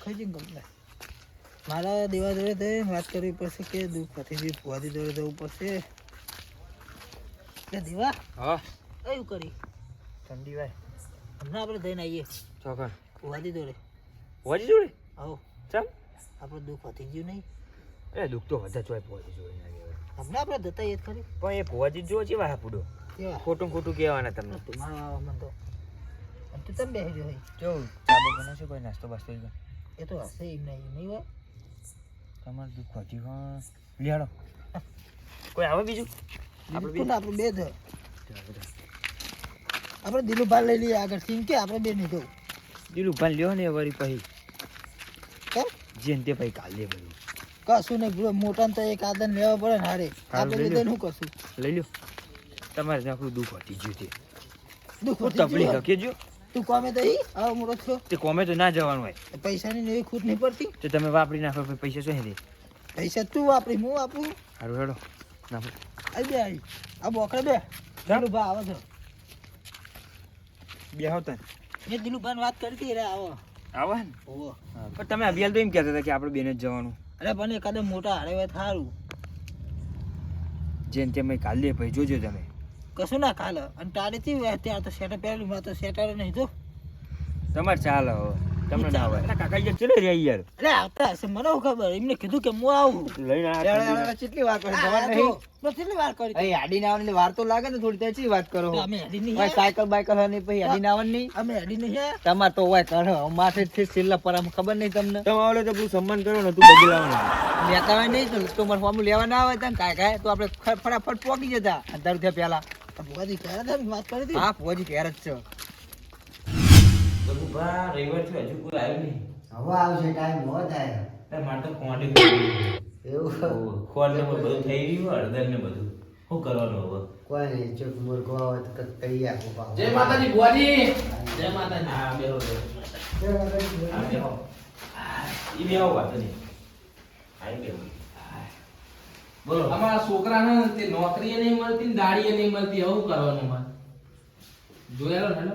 થઈ જઈને ગમે મારા દેવા જોડે વાત કરવી પડશે કે દુઃખ પતિજી ફુવાજી જોડે જવું પડશે કે દેવા હા કયું કરી ઠંડી ભાઈ હમણાં આપણે જઈને આવીએ ચોકન ફુવાજી જોડે આવો ચમ આપણે દુઃખ પતી ગયું નહીં એ દુઃખ તો વધારે ચોય ફુવાજી જોડે હમણાં આપણે જતા એ જ ખરી પણ એ ફુવાજી જો છે વાહ પૂડો કેવા ખોટું ખોટું કહેવાના તમને મારો આવો મન તો તું તમે બેસી રહ્યો જો ચાબો બનાવશો કોઈ નાસ્તો બાસ્તો એ તો હશે એમ નહીં હોય તમારે દુઃખ પતી લિયાડો કોઈ આવે બીજું આપણે બે જ આપણે દિલુભાઈ લઈ લઈએ આગળ સિંહ કે આપણે બે નહીં જવું દિલુભાઈ લ્યો ને વળી પછી કે જેન તે પછી કાલ લે બધું કશું નહીં મોટા તો એક આદન લેવા પડે ને હારે આપણે બે શું કરશું લઈ લ્યો તમારે આપણું દુઃખ હતી ગયું તે દુઃખ તકલીફ કેજો તું કોમે તો આવો મોટો છો તે કોમે તો ના જવાનું હોય પૈસાની એવી ખૂટ નહીં પડતી તો તમે વાપરી નાખો પૈસા શું દે પૈસા તું વાપરી હું વાપરું સારું હેડો નાખો આવી બે આવી આ બોકડે બે દિલુભા આવે છે બે આવતા મેં દિલુભાઈ વાત કરી હતી રે આવો આવો ને ઓહો પણ તમે અભિયાલ તો એમ કહેતા હતા કે આપણે બેને જ જવાનું અરે પણ એકાદે મોટા હારે હોય સારું જેમ તેમ કાલ લે ભાઈ જોજો તમે કશું ના ખાલે અને તારે થી ત્યાં તો સેટર પહેરેલું મેં તો સેટર નહીં તો તમારે ચાલે હવે તમને ના આવે કાકા યાર ચલે રે યાર અરે આવતા હશે મને શું ખબર એમને કીધું કે હું આવું લઈને કેટલી વાત કરી ખબર નહીં કેટલી વાર કરી અહીં આડી ના આવવાની વાર તો લાગે ને થોડી ત્યાંથી વાત કરો અમે હેડી નહીં ભાઈ સાયકલ બાયકલ હોય પછી આડી ના આવવાની નહીં અમે હેડી નહીં તમાર તો હોય કરો માથે થી છેલ્લા પર ખબર નહીં તમને તમે આવડે તો પેલું સન્માન કરો ને તું બદલાવાનું લેતા હોય નહીં તો મારે ફોર્મ લેવા ના આવે તને કાંઈ તો આપણે ફટાફટ પહોંચી જતા 10 રૂપિયા પહેલા ભુવાજી ક્યારે તમે વાત કરી હતી હા ફોજી ઘેર જ છે બબુભા રવિવાર થી હજુ કોઈ આવ્યું નહીં હવે આવશે ટાઈમ ન થાય તાર મારે તો કોંડી એવું ખોળ ને બધું થઈ રહ્યું હળદર ને બધું શું કરવાનું હવે કોઈ નહીં ચૂક મુર્ગો આવે તો કરી આપો પાવ જય માતાજી ભુવાજી જય માતાજી હા બેહો બેહો હા બેહો ઈ બેહો વાત નહીં આઈ બેહો બોલો અમારા છોકરાને તે નોકરી નહીં મળતી ને દાડીએ નહીં મળતી એવું કરવાનું મારે જોયેલો હેલો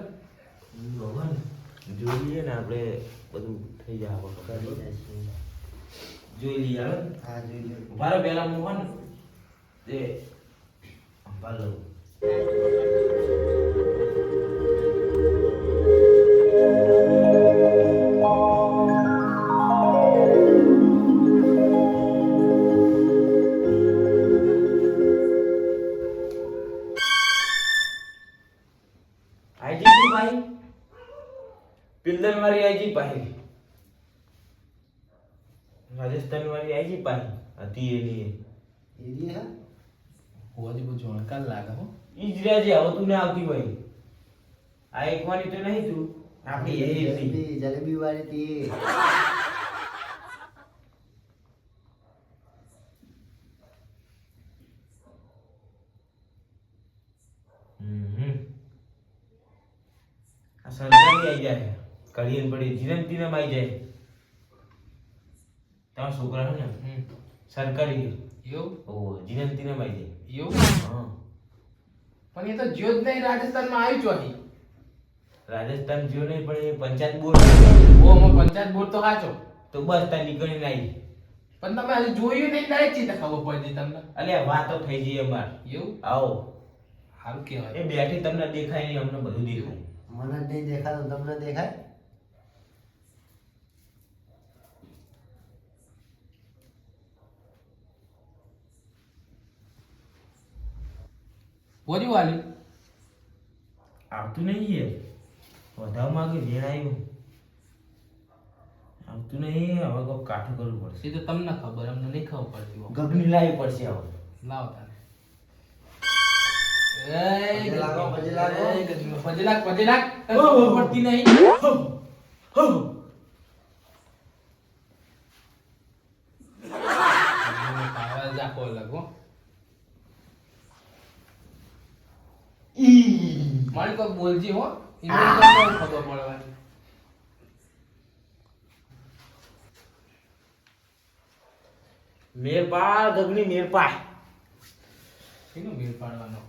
ભગવાન જોઈએ ને આપણે બધું થઈ જાય જોઈ લઈએ હવે હા જોઈ લો મારો પહેલા મોહન તે ભાલો આઈજી ભાઈ પિલ્લર મારી આઈજી ભાઈ રાજસ્થાન વાળી આઈજી પાહી હતી એની એરી હા ભુવાજી બહુ જોણકાર લાગે હો ઈ જ રાજી આવતું ને આવતી હોય આ એક વાની તો નહીં તું આપણી એ હતી જલેબી વાળી તી આ સરકારી આવી જાય કળિયન પડી જીરંતીને આવી જાય તમારા છોકરા છે ને સરકારી એવું ઓ જીરંતીને આવી જાય એવું હા પણ એ તો જ્યોત નહીં રાજસ્થાનમાં આવી ચોથી રાજસ્થાન જ્યો નહીં પણ એ પંચાયત બોર્ડ પંચાયત બોર્ડ તો સાચો તો બસ ત્યાં નીકળીને આવી પણ તમે હજી જોયું નહીં ડાયરેક્ટ ચીતે ખબર પડી તમને અલ્યા વાતો થઈ જઈ અમાર એવું આવો સારું કહેવાય એ બેઠી તમને દેખાય નહીં અમને બધું દેખાય મને જ નહીં દેખાતું તમને દેખાય ભુવાજી વાલી આવતું નહીં યાર વધારમાં કે વેણ આવ્યું આવતું નહીં હવે કોઈ કાઠું કરવું પડશે એ તો તમને ખબર અમને નહીં ખબર પડતી હોય. ગગની લાવી પડશે હવે લાવો તારે પજે લાગો, પજે લાગો. પજે લાગ તને ખબર પડતી નહીં પાવા જાકો લાગો મારી કોઈ બોલજી હો એમને તો ખબર પડવાની મેરપાળ ગગની મેરપાળ એનો મેળ પાડવાનો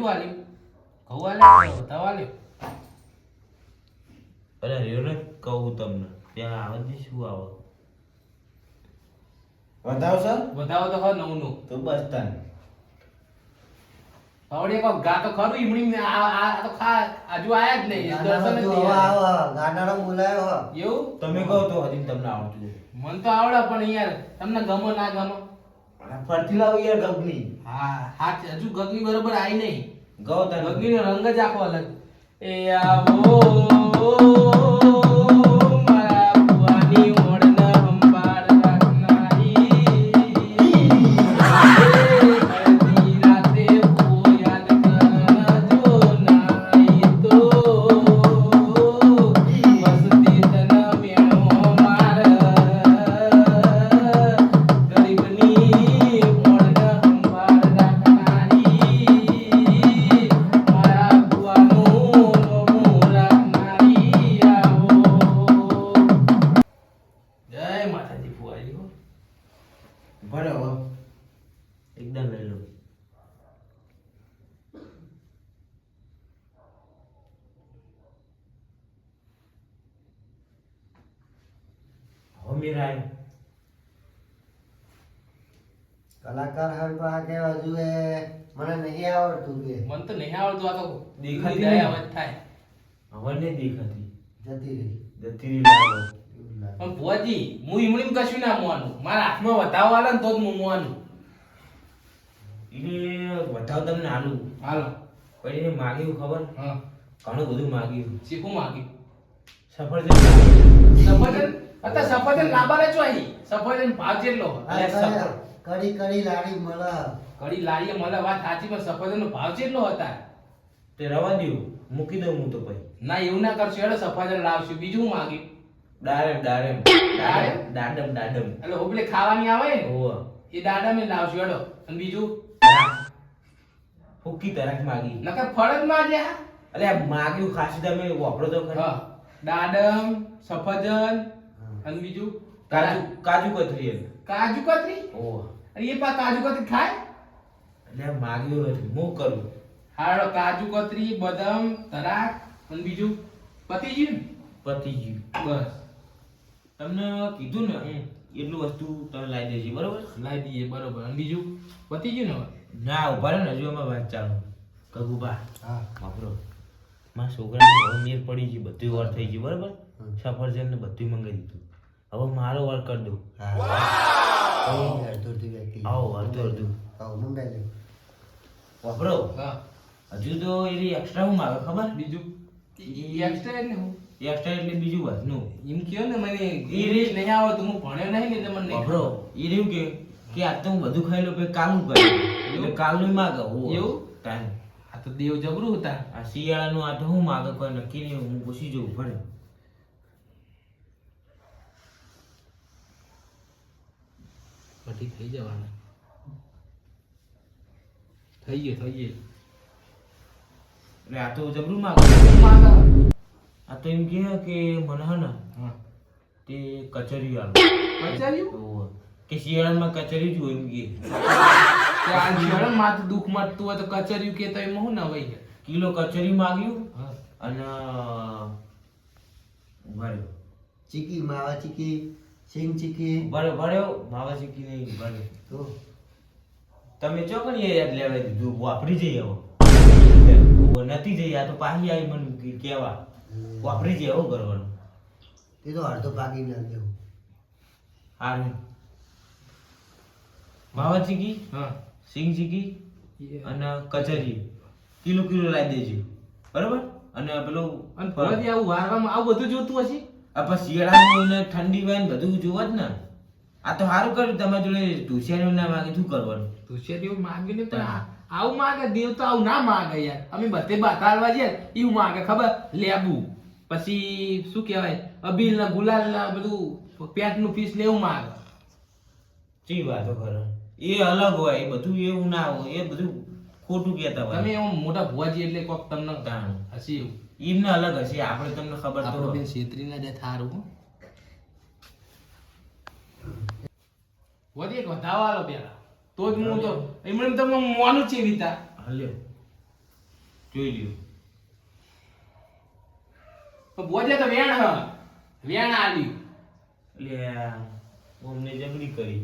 કયું આલ્યું ઘઉં આલ્યા તવા આલ્યો અરે રહ્યો ને કહું તમને ત્યાં આવે છે શું આવે વધાવશો વધાવો તો હા નવનું તો બસ તન આવડે કો ગા તો ખરું ઈમણી આ તો ખા આજુ આયા જ નહીં દર્શન જ નહીં આયા. ગાડાનો બોલાયો હો એવું તમે કહો તો હજી તમને આવડતું હોય. મન તો આવડે પણ યાર તમને ગમો ના ગમો પણ ફરતી લાવો યાર ગગની હા હા હજુ ગગની બરોબર આઈ નહીં ગો તને ગગનીનો રંગ જ આખો અલગ એ આવો મારા ભુવાની ઓળને સંભાળ રાખનારી હળદી રાતે ભૂ યાદ કરજો નાઈ તો મસ્તી તન મેણો માર ગરીબની ઓળને સંભાળ રાખનારી મારા ભુવાનું નોમું રાખનારી આવો જય માતાજી ભુવાજી હો. બરાબર એકદમ લઈ લો હવે મેરા કલાકાર હવે પા કે હજુ એ મને નહીં આવડતું કે મન તો નહીં આવડતું આ તો દેખાતી દયા નહીં. અવાજ થાય હવે ને દેખાતી જતી રહી જતી લાવો એવું લાગે. પણ ભુવાજી હું ઈમણીમ કશું ના મોવાનું મારા હાથમાં વધાવો આલે ને તો જ હું મોવાનું એને બતાવ તમને આલુ હાલો પણ એને માગ્યું ખબર હા ઘણું બધું માગ્યું શીખું માગી સફરજન માગ્યું. સફરજન અત્યારે સફરજન લાંબા ચો અહીં સફરજન ભાવ જેટલો આ કડી કડી લાડી મળે કડી લારીએ મને વાત સાચી પણ સફરજનનો ભાવ જેટલો હતા તે રવા દ્યો મૂકી દઉં હું તો પછી ના એવું ના કરશો એટલે સફરજન લાવશું બીજું હું માગ્યું ડારેમ ડારેમ ડારેમ? દાડમ દાડમ એટલે હોબલે ખાવાની આવે ને ઓવા એ દાડા મેં લાવશું હેડો અને બીજું ફૂકી તરક માગી નકર ફળ જ માગ્યા અલે આ માગ્યું ખાસી તમે વાપરો તો ખરી હા દાડમ સફરજન અને બીજું કાજુ કાજુ કતરી એમ કાજુ કતરી ઓવા અને એ પા કાજુ કતરી ખાય એટલે આ માગ્યું નથી હું કરું હાડો કાજુ કતરી બદામ તરાક અને બીજું પતી ગયું ને? પતી ગયું બસ તમને કીધું ને એટલું વસ્તુ તમે લાવી દેજો બરોબર લાવી દઈએ બરોબર અને બીજું પતી ગયું ને હવે ના ઉભા રહો ને હજુ અમે વાત ચાલુ કગુબા હા વાપરો મારા છોકરાને હવે મેર પડી ગઈ બધું વાર થઈ ગયું બરોબર સફરજન ને બધું મંગાવી દીધું હવે મારો વાર કરી દઉં અડધું વ્યક્તિ આવો અડધું અડધું આવો મંગાઈ લે વાપરો હા હજુ તો એની એક્સ્ટ્રા હું માગે ખબર બીજું એક્સ્ટ્રા એટલે હું એક્સ્ટ્રા એટલે બીજું વાતનું એમ કયો ને મને ઇંગ્લિશ નહીં આવડતું હું ભણ્યો નહીં ને એટલે મને નહીં વાપરો એ રહ્યું કે આજ તો હું બધું ખાઈ લઉં પછી કાલનું કરું એટલે કાલનું માગે એવું? ટાઈમ આ તો દેવ જબરું હતા આ શિયાળાનું આ તો હું માગે કોઈ નક્કી નહીં હું પૂછી જવું પડે પછી થઈ જવાના થઈ ગયું એટલે આ તો જબરું માગે આ તો એમ કહે કે મને હે ને હા તે કચરી આવે પચાવ્યું ઓહો. કે શિયાળામાં કચરી જ હોય એમ કે કે આ જીવન માથું દુઃખ મટતું હોય તો કચર્યું કે તો એમાં હું નવાઈ ગયા કિલો કચરી માગ્યું હા અને ભર્યો ચીકી માવા ચીકી સિંગ ચીકી ભર્યો માવા શીખી નહીં ભર્યો તો તમે ચોકણી એ યાદ લેવાય દીધું વાપરી જઈએ હવે નથી જઈ આ તો પાછી આવી મને કેવા વાપરી જઈએ એવું કરવાનું તે તો અડધો ભાગી ના દેવું સારું માવા ચીકી હા સિંગ ચીકી અને કચરી કિલો લાવી દેજો બરોબર અને પેલું અને ફરજ આવું વારવામાં આવું બધું જોતું હશે આ પછી શિયાળાનું ને ઠંડી વાય ને બધું જોવા જ ને આ તો સારું કર્યું તમારા જોડે ઢુસિયાનું ના માગે શું કરવાનું તુષાર માગે ને પણ આવું માગે દેવ તો આવું ના માગે યાર અમે બધે બાતાળવા જઈએ એવું માગે ખબર લેબુ પછી શું કહેવાય અબીલ ના ગુલાલ ના બધું પેટ નું પીસ ને એવું માગે ચી વાતો કરો એ અલગ હોય એ બધું એવું ના હોય એ બધું ખોટું કહેતા હોય તમે એમ મોટા ભુવાજી એટલે કોક તમને તાણ. હસી એવું એમને અલગ હશે આપણે તમને ખબર તો આપણો હોય. બેન છેતરીને દે થારું હો વધી એક વધાવા આલો પેલા તો જ હું તો એમણે તો મોનું છે વિતા હાલ્યો જોઈ લ્યો. પણ બોજે તો વેણ હ વેણ આલ્યું એટલે અમને જબરી કરી.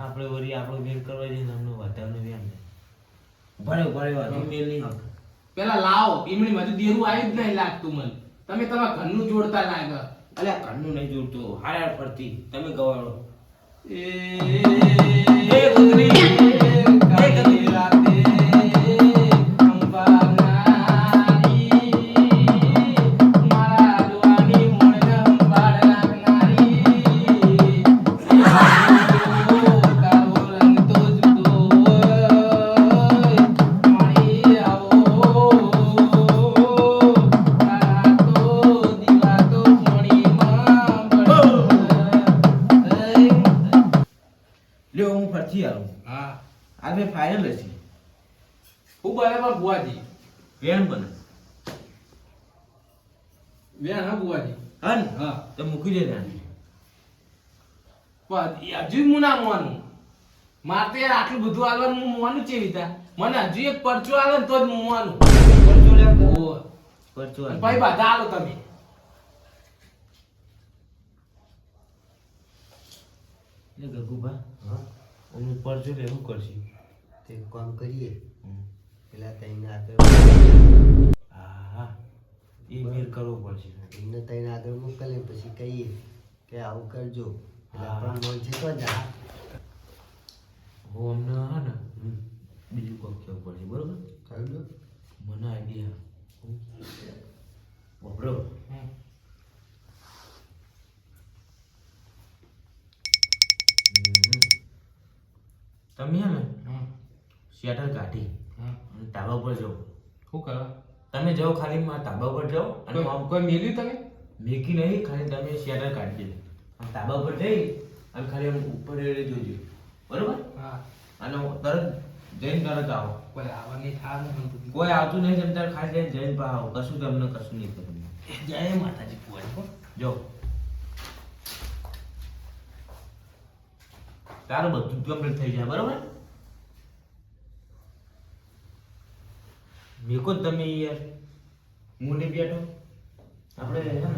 આપણે વળી આપણો વેર કરવા જઈએ ને અમને વધારે વેર ને ભરે વાંધો મેલ નહીં આવતો. પેલા લાવો ઈમણી બધું દેરું આવ્યું જ નહીં લાગતું મને તમે તમારા ઘરનું જોડતા લાગે અલ્યા ઘરનું નહીં જોડતો હારા ફરતી તમે ગવાડો. એ ગુદરી કાળી રાતે અંબાનારી મારા દુઆની મોણને અંબાડ નાખનારી તારો રંગ તો જુદો મારી આવો તારા તો દીવા તો મોણીમાં લ્યો હું ફરતી આવું. હા આ બે ફાઇનલ હશે. ખૂબ બરાબર બુઆજી વેણ બને વેણ હા બુઆજી હા ને? હા તો મૂકી દે નાની. પણ હજુ હું ના મોનું મારે તો યાર આટલું બધું આલવાનું હું મોનું ચેવી રીતના મને હજુ એક પરચો આલે ને તો જ હું મોનું પરચો લે ઓહો. પરચો અને ભાઈ બધા આલો તમે એ ગગુભા હા અમને પરચો લે શું કરશે? તે કામ કરીએ પેલા તઈને આગળ હા એ મેર કરવો પડશે. એમને તઈને આગળ મોકલીએ પછી કહીએ કે આવું કરજો એટલે હા. આપણને મન છે તો જા હું અમને હા ને બીજું કોક કેવું પડશે બરોબર. કહ્યું મને આઈડિયા વાપરો. તમે હે ને શેટર કાઢી અને ધાબા પર જાઓ. શું કરવા તમે જાઓ ખાલી માં ધાબા પર જાઓ અને આમ કોઈ મેલ્યું તમે મેકી નહીં ખાલી તમે શેટર કાઢી દે. આમ ધાબા પર જઈ અને ખાલી આમ ઉપર એડે જોજો બરોબર. હા અને તરત જઈને તરત આવો. કોઈ આવવાની થાર નથી કોઈ આવતું નહીં જમતા ખાલી જઈને જઈને પા આવો. કશું તમને કશું નહીં કરવું. જય માતાજી બુઆજી જો તારું બધું કમ્પ્લીટ થઈ જાય બરોબર. મેકો જ તમે યાર હું નહીં બેઠો. આપણે હે ને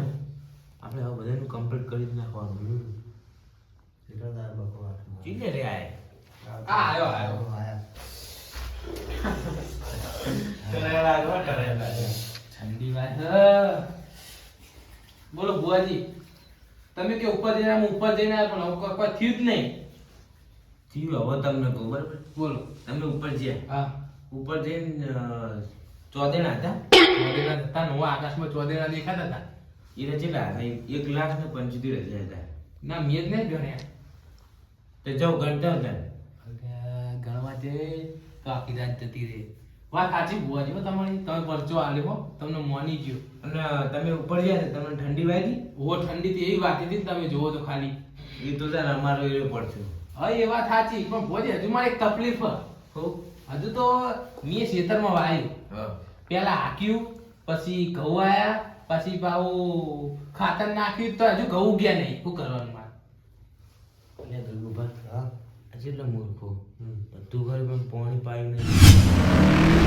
આપણે હવે બધાનું કમ્પ્લીટ કરી જ નાખવાનું. કેટલા દાડા બકવાસ ચીલે રે આય આયો ઠંડી વાત બોલો બુઆજી તમે કે ઉપર જઈને હું ઉપર જઈને આવ્યો પણ હવે કોઈ થયું જ નહીં થયું હવે તમને કહું બરોબર. બોલો તમે ઉપર ગયા હા ઉપર જઈને ચોદેણા હતા ચોદેલા હતા નવા આકાશમાં ચોદેલા દેખાતા હતા એને કેટલા હતા? 1,75,000 હતા. ના મેં જ નહીં ગણ્યા તો જાઓ ગણતા હતા. ગણવા જે તો આખી રાત જતી રહે વાત સાચી બુઆજી હો તમારી તમે પરચો આલ્યો હો તમને મોની ગયો અને તમે ઉપર ગયા ને તમને ઠંડી વાગી? ઓ ઠંડી થી એવી વાતી હતી ને તમે જોવો તો ખાલી એ તો તાર અમારો એરિયો પડશે. હા એ વાત સાચી પણ બુઆજી હજુ મારે એક તકલીફ હ. હજુ તો મેં ખેતરમાં વાયું હા પેલા હાક્યું પછી ઘઉં આયા પછી પાછું ખાતર નાખ્યું તો હજુ ઘઉં ઉગ્યા નહીં શું કરવાનું મારે એટલે ગગુભા હા આ કેટલા મૂર્ખો બધું ઘરે પણ પાણી પાયું નહીં.